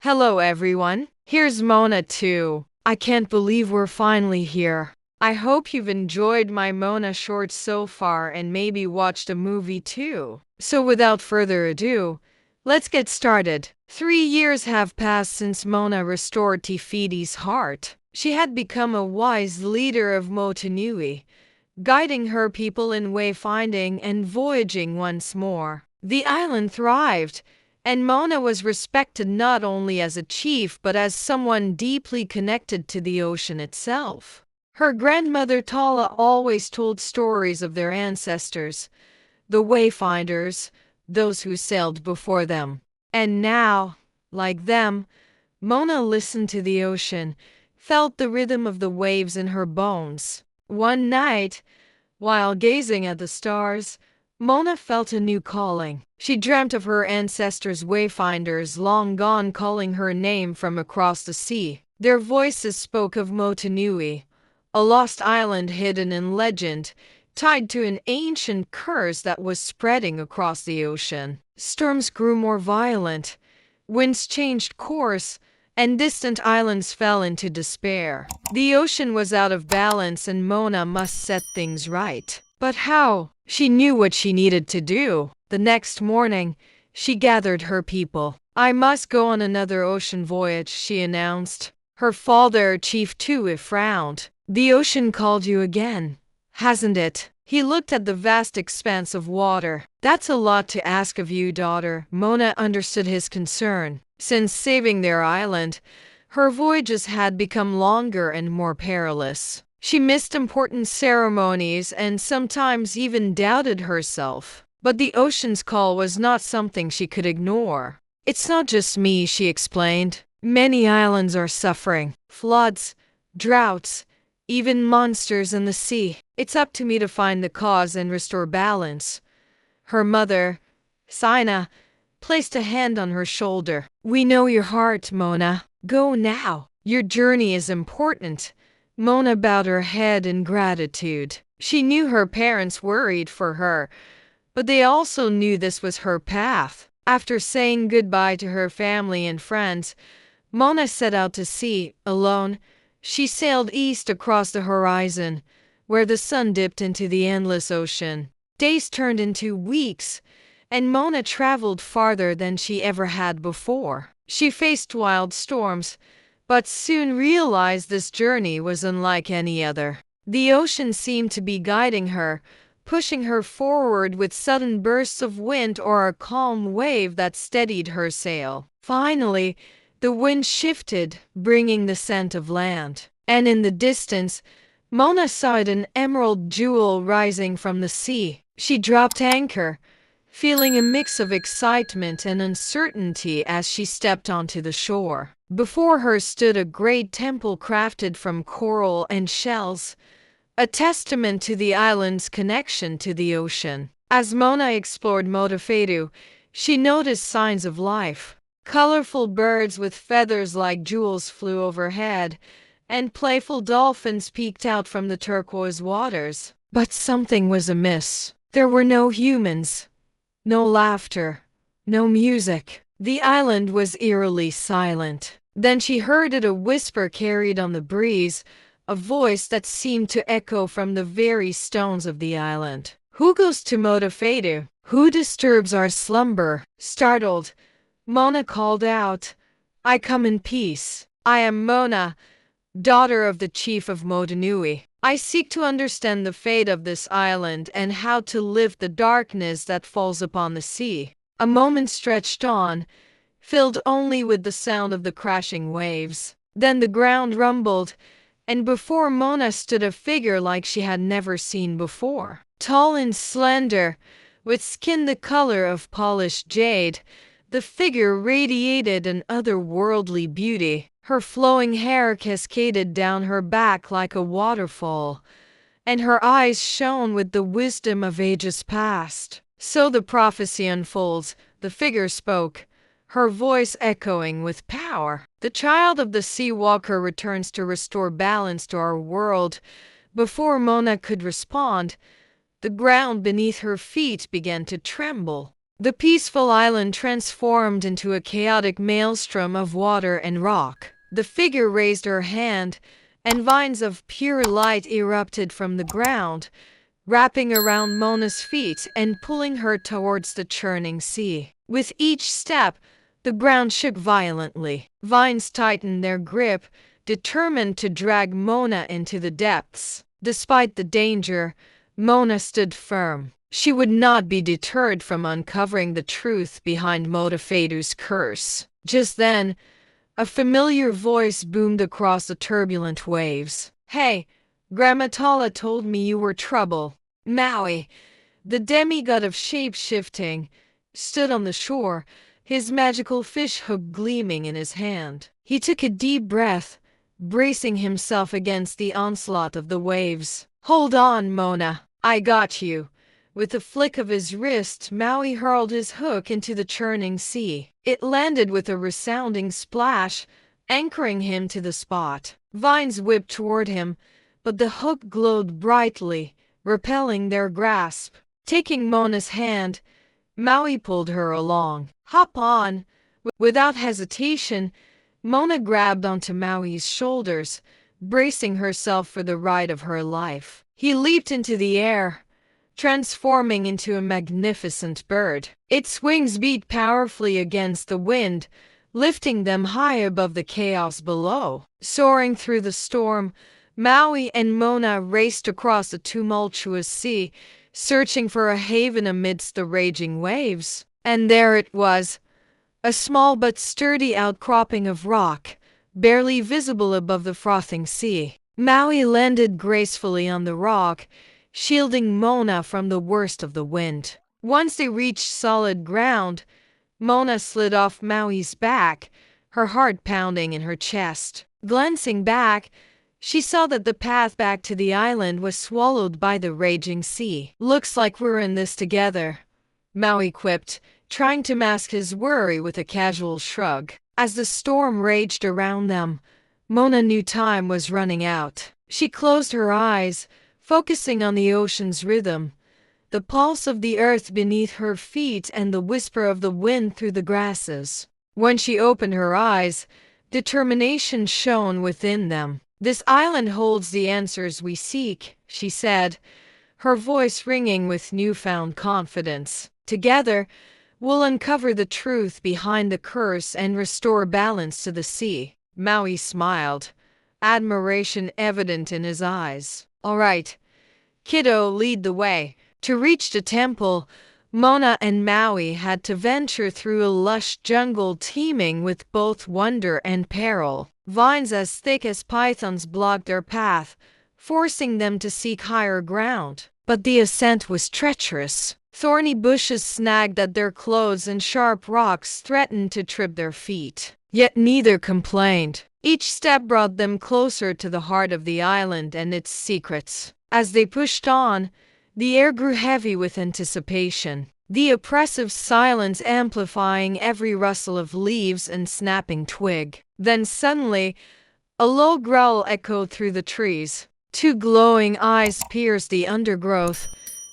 Hello everyone, here's Mona too. I can't believe we're finally here. I hope you've enjoyed my Mona shorts so far and maybe watched a movie too. So without further ado, let's get started. 3 years have passed since Mona restored Te Fiti's heart. She had become a wise leader of Motunui, guiding her people in wayfinding and voyaging once more. The island thrived, and Mona was respected not only as a chief but as someone deeply connected to the ocean itself. Her grandmother Tala always told stories of their ancestors, the wayfinders, those who sailed before them. And now, like them, Mona listened to the ocean, felt the rhythm of the waves in her bones. One night, while gazing at the stars, Mona felt a new calling. She dreamt of her ancestors' wayfinders long gone calling her name from across the sea. Their voices spoke of Motunui, a lost island hidden in legend, tied to an ancient curse that was spreading across the ocean. Storms grew more violent, winds changed course, and distant islands fell into despair. The ocean was out of balance and Mona must set things right. But how? She knew what she needed to do. The next morning, she gathered her people. "I must go on another ocean voyage," she announced. Her father, Chief Tui, frowned. "The ocean called you again, hasn't it?" He looked at the vast expanse of water. "That's a lot to ask of you, daughter." Mona understood his concern. Since saving their island, her voyages had become longer and more perilous. She missed important ceremonies and sometimes even doubted herself. But the ocean's call was not something she could ignore. "It's not just me," she explained. "Many islands are suffering. Floods, droughts, even monsters in the sea. It's up to me to find the cause and restore balance." Her mother, Sina, placed a hand on her shoulder. "We know your heart, Mona. Go now. Your journey is important." Mona bowed her head in gratitude. She knew her parents worried for her, but they also knew this was her path. After saying goodbye to her family and friends, Mona set out to sea. Alone, she sailed east across the horizon, where the sun dipped into the endless ocean. Days turned into weeks, and Mona traveled farther than she ever had before. She faced wild storms, but soon realized this journey was unlike any other. The ocean seemed to be guiding her, pushing her forward with sudden bursts of wind or a calm wave that steadied her sail. Finally, the wind shifted, bringing the scent of land. And in the distance, Mona saw an emerald jewel rising from the sea. She dropped anchor, feeling a mix of excitement and uncertainty as she stepped onto the shore. Before her stood a great temple crafted from coral and shells, a testament to the island's connection to the ocean. As Mona explored Modafetu, she noticed signs of life. Colorful birds with feathers like jewels flew overhead, and playful dolphins peeked out from the turquoise waters. But something was amiss. There were no humans, no laughter, no music. The island was eerily silent. Then she heard a whisper carried on the breeze, a voice that seemed to echo from the very stones of the island. "Who goes to Modafetu? Who disturbs our slumber?" Startled, Mona called out, "I come in peace. I am Mona, daughter of the chief of Motunui. I seek to understand the fate of this island and how to lift the darkness that falls upon the sea." A moment stretched on, filled only with the sound of the crashing waves. Then the ground rumbled, and before Mona stood a figure like she had never seen before. Tall and slender, with skin the color of polished jade, the figure radiated an otherworldly beauty. Her flowing hair cascaded down her back like a waterfall, and her eyes shone with the wisdom of ages past. So the prophecy unfolds. The figure spoke, her voice echoing with power. "The child of the sea walker returns to restore balance to our world." Before Mona could respond, the ground beneath her feet began to tremble. The peaceful island transformed into a chaotic maelstrom of water and rock. The figure raised her hand, and vines of pure light erupted from the ground, wrapping around Mona's feet and pulling her towards the churning sea. With each step, the ground shook violently. Vines tightened their grip, determined to drag Mona into the depths. Despite the danger, Mona stood firm. She would not be deterred from uncovering the truth behind Modafetu's curse. Just then, a familiar voice boomed across the turbulent waves. "Hey, Grandma Tala told me you were trouble." Maui, the demigod of shape-shifting, stood on the shore, his magical fish hook gleaming in his hand. He took a deep breath, bracing himself against the onslaught of the waves. "Hold on, Mona, I got you." With a flick of his wrist, Maui hurled his hook into the churning sea. It landed with a resounding splash, anchoring him to the spot. Vines whipped toward him, but the hook glowed brightly, repelling their grasp. Taking Mona's hand, Maui pulled her along. "Hop on." Without hesitation, Mona grabbed onto Maui's shoulders, bracing herself for the ride of her life. He leaped into the air, transforming into a magnificent bird. Its wings beat powerfully against the wind, lifting them high above the chaos below. Soaring through the storm, Maui and Mona raced across the tumultuous sea, searching for a haven amidst the raging waves. And there it was, a small but sturdy outcropping of rock, barely visible above the frothing sea. Maui landed gracefully on the rock, shielding Mona from the worst of the wind. Once they reached solid ground, Mona slid off Maui's back, her heart pounding in her chest. Glancing back, she saw that the path back to the island was swallowed by the raging sea. "Looks like we're in this together," Maui quipped, trying to mask his worry with a casual shrug. As the storm raged around them, Mona knew time was running out. She closed her eyes, focusing on the ocean's rhythm, the pulse of the earth beneath her feet and the whisper of the wind through the grasses. When she opened her eyes, determination shone within them. "This island holds the answers we seek," she said, her voice ringing with newfound confidence. "Together, we'll uncover the truth behind the curse and restore balance to the sea." Maui smiled, admiration evident in his eyes. "All right, kiddo, lead the way." To reach the temple, Mona and Maui had to venture through a lush jungle teeming with both wonder and peril. Vines as thick as pythons blocked their path, forcing them to seek higher ground. But the ascent was treacherous. Thorny bushes snagged at their clothes and sharp rocks threatened to trip their feet. Yet neither complained. Each step brought them closer to the heart of the island and its secrets. As they pushed on, the air grew heavy with anticipation, the oppressive silence amplifying every rustle of leaves and snapping twig. Then suddenly, a low growl echoed through the trees. Two glowing eyes pierced the undergrowth,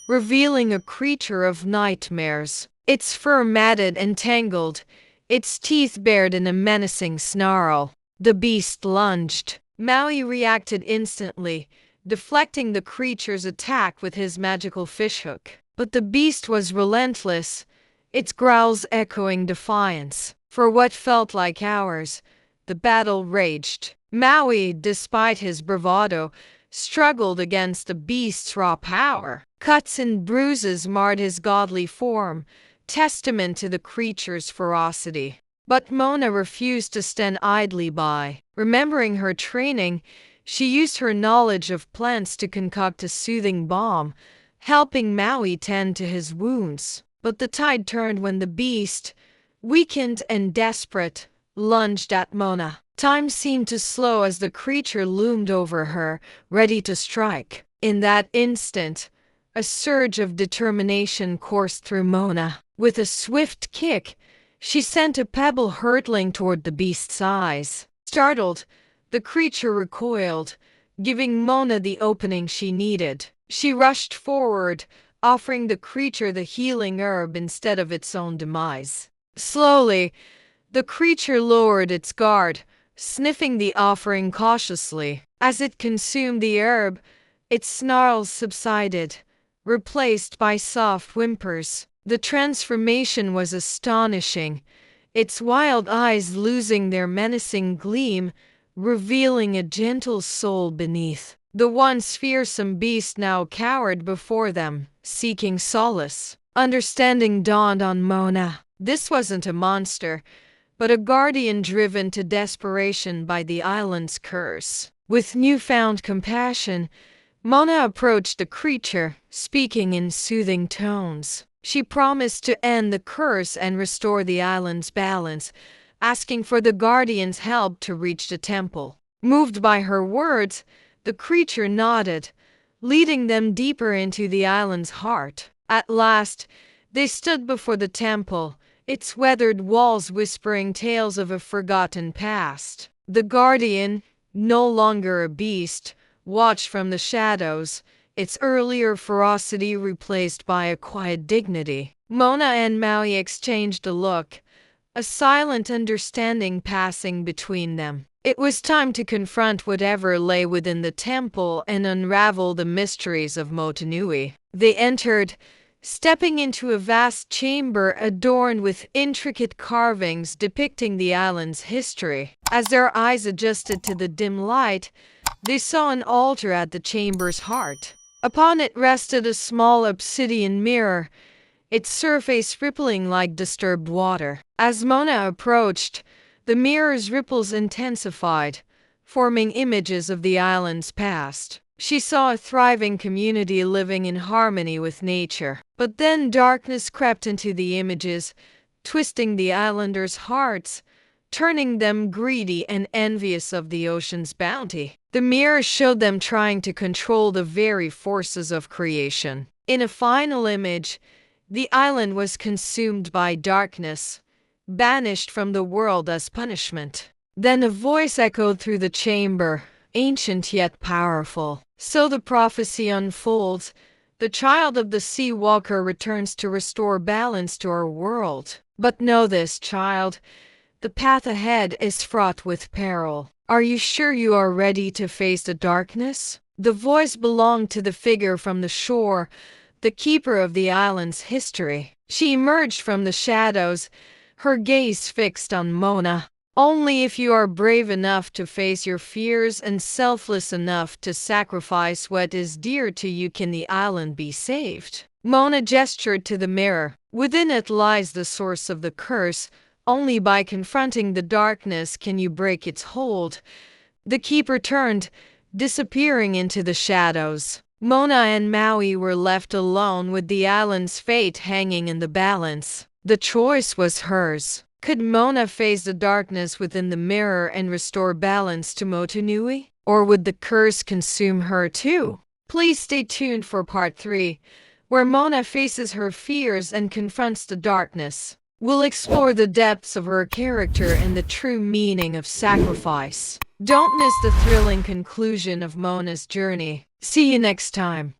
revealing a creature of nightmares. Its fur matted and tangled, its teeth bared in a menacing snarl. The beast lunged. Maui reacted instantly, deflecting the creature's attack with his magical fishhook. But the beast was relentless, its growls echoing defiance. For what felt like hours, the battle raged. Maui, despite his bravado, struggled against the beast's raw power. Cuts and bruises marred his godly form, testament to the creature's ferocity. But Mona refused to stand idly by. Remembering her training, she used her knowledge of plants to concoct a soothing balm, helping Maui tend to his wounds. But the tide turned when the beast, weakened and desperate, lunged at Mona. Time seemed to slow as the creature loomed over her, ready to strike. In that instant, a surge of determination coursed through Mona. With a swift kick, she sent a pebble hurtling toward the beast's eyes. Startled, the creature recoiled, giving Mona the opening she needed. She rushed forward, offering the creature the healing herb instead of its own demise. Slowly, the creature lowered its guard, sniffing the offering cautiously. As it consumed the herb, its snarls subsided, replaced by soft whimpers. The transformation was astonishing, its wild eyes losing their menacing gleam, revealing a gentle soul beneath. The once fearsome beast now cowered before them, seeking solace. Understanding dawned on Moana. This wasn't a monster, but a guardian driven to desperation by the island's curse. With newfound compassion, Moana approached the creature, speaking in soothing tones. She promised to end the curse and restore the island's balance, asking for the guardian's help to reach the temple. Moved by her words, the creature nodded, leading them deeper into the island's heart. At last, they stood before the temple, its weathered walls whispering tales of a forgotten past. The guardian, no longer a beast, watched from the shadows, its earlier ferocity replaced by a quiet dignity. Moana and Maui exchanged a look, a silent understanding passing between them. It was time to confront whatever lay within the temple and unravel the mysteries of Motunui. They entered, stepping into a vast chamber adorned with intricate carvings depicting the island's history. As their eyes adjusted to the dim light, they saw an altar at the chamber's heart. Upon it rested a small obsidian mirror, its surface rippling like disturbed water. As Moana approached, the mirror's ripples intensified, forming images of the island's past. She saw a thriving community living in harmony with nature. But then darkness crept into the images, twisting the islanders' hearts, turning them greedy and envious of the ocean's bounty. The mirror showed them trying to control the very forces of creation. In a final image, the island was consumed by darkness, banished from the world as punishment. Then a voice echoed through the chamber, ancient yet powerful. So the prophecy unfolds. The child of the sea walker returns to restore balance to our world. But know this, child, the path ahead is fraught with peril. Are you sure you are ready to face the darkness? The voice belonged to the figure from the shore, the keeper of the island's history. She emerged from the shadows, her gaze fixed on Moana. Only if you are brave enough to face your fears and selfless enough to sacrifice what is dear to you can the island be saved. Moana gestured to the mirror. Within it lies the source of the curse. Only by confronting the darkness can you break its hold. The keeper turned, disappearing into the shadows. Moana and Maui were left alone with the island's fate hanging in the balance. The choice was hers. Could Moana face the darkness within the mirror and restore balance to Motunui? Or would the curse consume her too? Please stay tuned for part 3, where Moana faces her fears and confronts the darkness. We'll explore the depths of her character and the true meaning of sacrifice. Don't miss the thrilling conclusion of Moana's journey. See you next time.